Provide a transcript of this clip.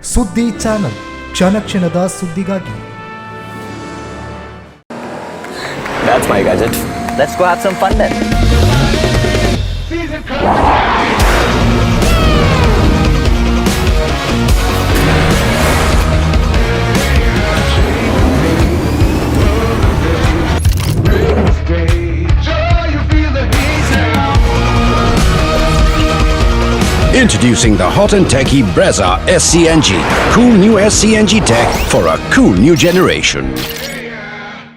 ಸುದ್ದಿ ಚಾನಲ್ ಕ್ಷಣ ಕ್ಷಣದ ಸುದ್ದಿಗಾಗಿ. That's my gadget. Let's go have some fun then. Introducing the hot and techy Brezza SCNG. Cool new SCNG tech for a cool new generation.